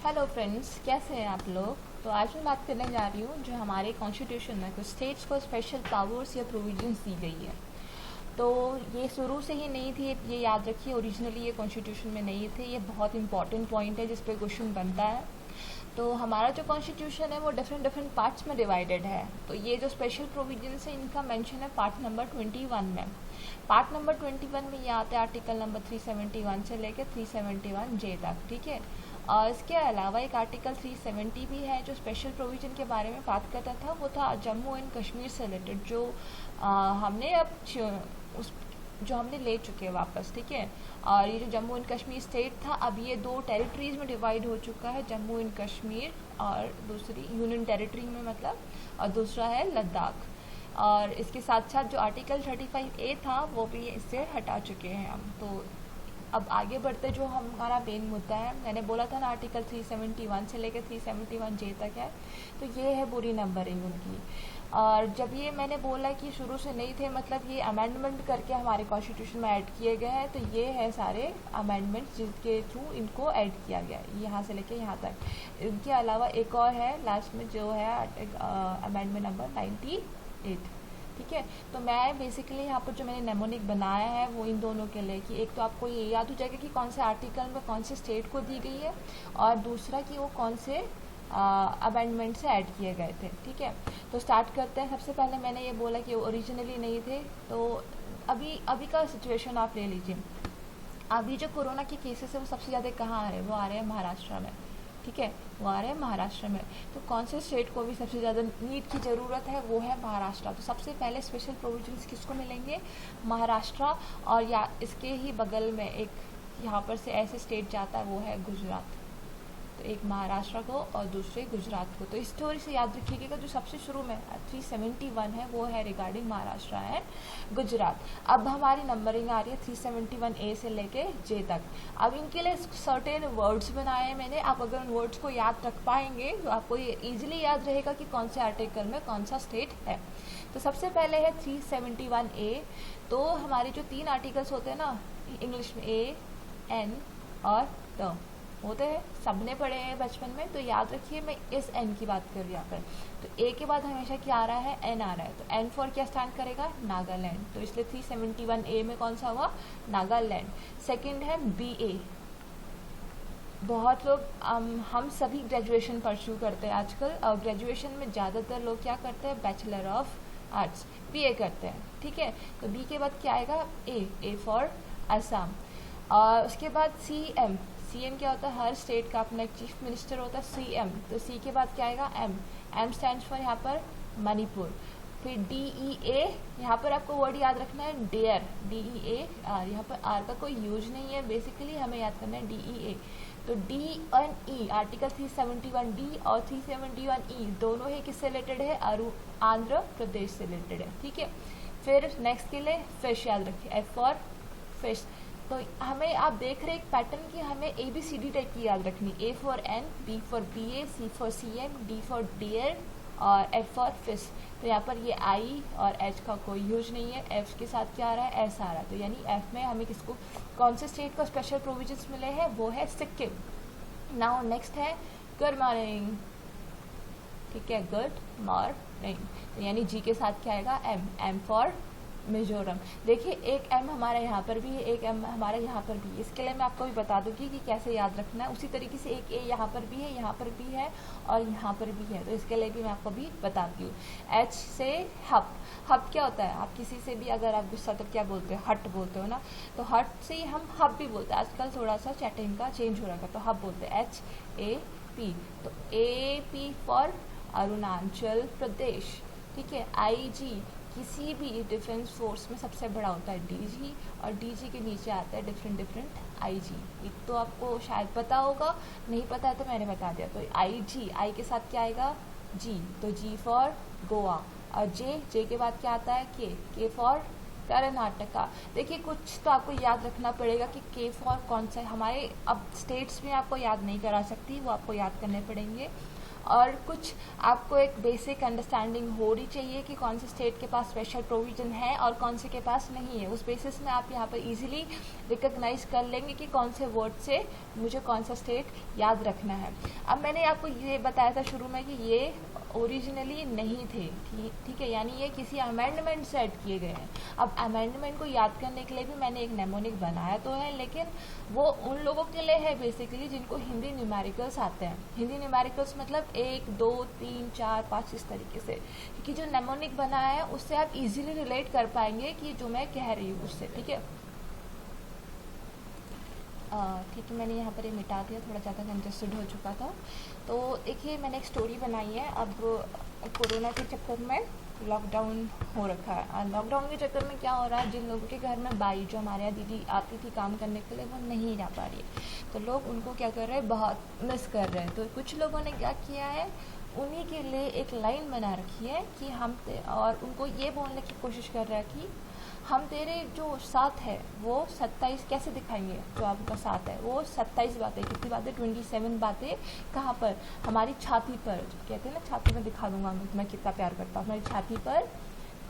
Hello friends, कैसे हैं आप लोग। तो आज मैं बात करने जा रही हूँ जो हमारे कॉन्स्टिट्यूशन में कुछ स्टेट्स को स्पेशल पावर्स या प्रोविजंस दी गई है। तो ये शुरू से ही नहीं थी, ये याद रखिए। ओरिजिनली ये कॉन्स्टिट्यूशन में नहीं थे। ये बहुत इंपॉर्टेंट पॉइंट है जिस पे क्वेश्चन बनता है। तो हमारा जो कॉन्स्टिट्यूशन है वो डिफरेंट डिफरेंट पार्ट्स में डिवाइडेड है। तो ये जो स्पेशल प्रोविजंस है इनका मेंशन है पार्ट नंबर 21 में। पार्ट नंबर 21 में ये आते हैं आर्टिकल नंबर 371 से लेकर 371 जे तक, ठीक है। और इसके अलावा एक आर्टिकल 370 भी है जो स्पेशल प्रोविजन के बारे में बात करता था। वो था जम्मू एंड कश्मीर से रिलेटेड, जो हमने अब उस जो हमने ले चुके हैं वापस, ठीक है। और ये जो जम्मू एंड कश्मीर स्टेट था, अब ये दो टेरिटरीज में डिवाइड हो चुका है, जम्मू एंड कश्मीर और दूसरी यूनियन टेरिटरी में मतलब, और दूसरा है लद्दाख। और इसके साथ साथ जो आर्टिकल 35A था वो भी इससे हटा चुके हैं हम। तो अब आगे बढ़ते जो हमारा मेन मुद्दा है, मैंने बोला था ना आर्टिकल 371 से लेकर 371 जे तक है। तो ये है बुरी नंबरिंग उनकी। और जब ये मैंने बोला कि शुरू से नहीं थे, मतलब ये अमेंडमेंट करके हमारे कॉन्स्टिट्यूशन में ऐड किए गए हैं। तो ये है सारे अमेंडमेंट जिसके थ्रू इनको ऐड किया गया, यहाँ से लेके यहाँ तक। इनके अलावा एक और है लास्ट में जो है अमेंडमेंट नंबर 98, ठीक है। तो मैं बेसिकली यहाँ पर जो मैंने नेमोनिक बनाया है वो इन दोनों के लिए, कि एक तो आपको ये याद हो जाएगा कि कौन से आर्टिकल में कौन से स्टेट को दी गई है, और दूसरा कि वो कौन से अमेंडमेंट से ऐड किए गए थे, ठीक है। तो स्टार्ट करते हैं। सबसे पहले मैंने ये बोला कि ओरिजिनली नहीं थे। तो अभी का सिचुएशन आप ले लीजिए। अभी जो कोरोना के केसेस है वो सबसे ज़्यादा कहाँ आ रहे हैं, वो आ रहे हैं महाराष्ट्र में, ठीक है। वो आ रहे हैं महाराष्ट्र में। तो कौन से स्टेट को भी सबसे ज़्यादा नीड की ज़रूरत है, वो है महाराष्ट्र। तो सबसे पहले स्पेशल प्रोविजंस किसको मिलेंगे, महाराष्ट्र। और या इसके ही बगल में एक यहाँ पर से ऐसे स्टेट जाता है, वो है गुजरात। तो एक महाराष्ट्र को और दूसरे गुजरात को। तो इस स्टोरी से याद रखिएगा जो सबसे शुरू में 371 है वो है रिगार्डिंग महाराष्ट्र एंड गुजरात। अब हमारी नंबरिंग आ रही है 371A से लेके जे तक। अब इनके लिए सर्टेन वर्ड्स बनाए हैं मैंने। आप अगर उन वर्ड्स को याद रख पाएंगे तो आपको ये ईजिली याद रहेगा कि कौन से आर्टिकल में कौन सा स्टेट है। तो सबसे पहले है 371A। तो हमारे जो 3 आर्टिकल्स होते हैं ना इंग्लिश में, A, N और T होते हैं, सबने पढ़े हैं बचपन में। तो याद रखिए मैं इस एन की बात कर रही हूँ यहाँ पर। तो ए के बाद हमेशा क्या आ रहा है, एन आ रहा है। तो एन फॉर क्या स्टैंड करेगा, नागालैंड। तो इसलिए 371A में कौन सा हुआ, नागालैंड। सेकंड है BA। बहुत लोग हम सभी ग्रेजुएशन परस्यू करते हैं आजकल, और ग्रेजुएशन में ज़्यादातर लोग क्या करते हैं, बैचलर ऑफ आर्ट्स BA करते हैं, ठीक है। तो बी के बाद क्या आएगा, ए फॉर असम। और उसके बाद CM क्या होता है, हर स्टेट का अपना एक चीफ मिनिस्टर होता है, CM। तो C के बाद क्या आएगा, M स्टैंड्स फॉर यहाँ पर मणिपुर। फिर DEA, यहाँ पर आपको वर्ड याद रखना है डेयर, DEA R। यहाँ पर R का कोई यूज नहीं है, बेसिकली हमें याद करना है DEA। तो D और E, आर्टिकल 371D और 371E दोनों ही किससे रिलेटेड है, आंध्र प्रदेश से रिलेटेड है, ठीक है। फिर नेक्स्ट के लिए फिश याद रखिए, F फॉर फिश। तो हमें आप देख रहे एक पैटर्न की हमें ABCD टाइप की याद रखनी, A for N, B for BA, C for CM, D for deer और F फॉर फिश। तो यहाँ पर ये I और H का कोई यूज नहीं है, F के साथ क्या आ रहा है, S आ रहा है। तो यानी F में हमें किसको, कौन से स्टेट को स्पेशल प्रोविजंस मिले हैं, वो है सिक्किम। नाउ नेक्स्ट है गुड मॉर्निंग, ठीक है, गुड मॉर्निंग। तो यानी G के साथ क्या आएगा, M फॉर मिजोरम। देखिए एक M हमारा यहाँ पर भी है, एक M हमारा यहाँ पर भी है। इसके लिए मैं आपको भी बता दूंगी कि कैसे याद रखना है। उसी तरीके से एक A यहाँ पर भी है, यहाँ पर भी है और यहाँ पर भी है। तो इसके लिए भी मैं आपको भी बताती हूँ। H से हब क्या होता है, आप किसी से भी अगर आप गुस्सा तो क्या बोलते हो, हट बोलते हो ना। तो हट से ही हम हब भी बोलते हैं। आजकल थोड़ा सा चैटिंग का चेंज हो रहा है, तो हब बोलते हैं, HAP। तो AP फॉर अरुणाचल प्रदेश, ठीक है। IG किसी भी डिफेंस फोर्स में सबसे बड़ा होता है DG, और DG के नीचे आता है डिफरेंट IG। एक तो आपको शायद पता होगा, नहीं पता है तो मैंने बता दिया। तो IG, I के साथ क्या आएगा, G। तो G फॉर गोवा। और J के बाद क्या आता है, K फॉर कर्नाटका। देखिए कुछ तो आपको याद रखना पड़ेगा कि K फॉर कौन सा है हमारे। अब स्टेट्स में आपको याद नहीं करा सकती, वो आपको याद करने पड़ेंगे। और कुछ आपको एक बेसिक अंडरस्टैंडिंग होनी चाहिए कि कौन से स्टेट के पास स्पेशल प्रोविजन है और कौन से के पास नहीं है। उस बेसिस में आप यहाँ पर इजीली रिकॉग्नाइज कर लेंगे कि कौन से वर्ड से मुझे कौन सा स्टेट याद रखना है। अब मैंने आपको ये बताया था शुरू में कि ये ओरिजिनली नहीं थे, ठीक है, यानी ये किसी अमेंडमेंट से ऐड किए गए हैं। अब अमेंडमेंट को याद करने के लिए भी मैंने एक नेमोनिक बनाया तो है, लेकिन वो उन लोगों के लिए है बेसिकली जिनको हिंदी न्यूमेरिकल्स आते हैं। हिंदी न्यूमेरिकल्स मतलब 1 2 3 4 5 इस तरीके से, क्योंकि जो नेमोनिक बनाया है उससे आप इजीली रिलेट कर पाएंगे कि जो मैं कह रही हूँ उससे, ठीक है। ठीक है, मैंने यहाँ पर ये मिटा दिया, थोड़ा ज़्यादा कंजस्टेड हो चुका था। तो देखिए मैंने एक स्टोरी बनाई है। अब कोरोना के चक्कर में लॉकडाउन हो रखा है। लॉकडाउन के चक्कर में क्या हो रहा है, जिन लोगों के घर में बाई जो हमारे यहाँ दीदी आती थी काम करने के लिए वो नहीं जा पा रही है, तो लोग उनको क्या कर रहे हैं, बहुत मिस कर रहे हैं। तो कुछ लोगों ने क्या किया है, उन्हीं के लिए एक लाइन बना रखी है कि हम और उनको ये बोलने की कोशिश कर रहा है कि हम तेरे जो साथ है वो 27 कैसे दिखाएंगे, जो आपका साथ है वो 27 बातें, कितनी बातें, 27 बातें कहाँ पर, हमारी छाती पर, कहते हैं ना छाती में दिखा दूंगा मैं कितना प्यार करता हूँ, हमारी छाती पर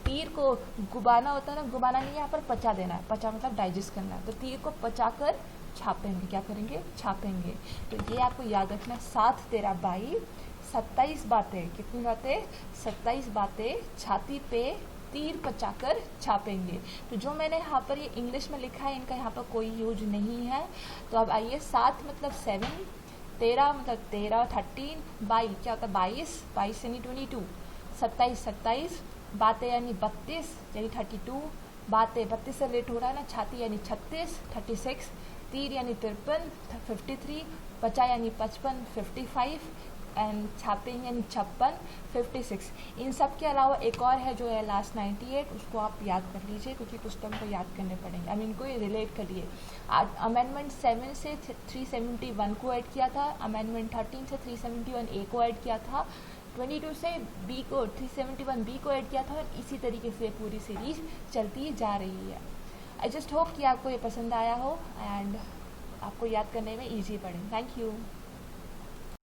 तीर को गुबाना होता है ना, गुबाना नहीं, यहाँ पर पचा देना है, पचा मतलब डाइजेस्ट करना है, तो तीर को पचा कर छापेंगे, क्या करेंगे, छापेंगे। तो ये आपको याद रखना, साथ तेरा भाई 27 बातें, कितनी बातें, 27 बातें छाती पे तीर पचाकर छापेंगे। तो जो मैंने यहाँ पर ये इंग्लिश में लिखा है इनका यहाँ पर कोई यूज नहीं है। तो अब आइए, 7 मतलब 7, 13 मतलब 13, 13, 22 क्या होता है 22, 22 यानी 22, 27 27, बातें यानी 32 यानी 32, बातें 32 से लेट हो रहा है ना, छाती यानी 36, 36, तीर यानी 53, 53, पचा यानी 55, 55 एंड छापेंगे यानी 56, 56। इन सब के अलावा एक और है जो है लास्ट 98, उसको आप याद कर लीजिए क्योंकि कुछ तो हमको याद करने पड़ेंगे। अब इनको रिलेट करिए। अमेंडमेंट 7 से 371 को ऐड किया था, अमेंडमेंट 13 से 371 ए को ऐड किया था, 22 से बी को 371 बी को ऐड किया था, और इसी तरीके से पूरी सीरीज चलती जा रही है। आई जस्ट होप कि आपको ये पसंद आया हो एंड आपको याद करने में ईजी पड़े। Thank you.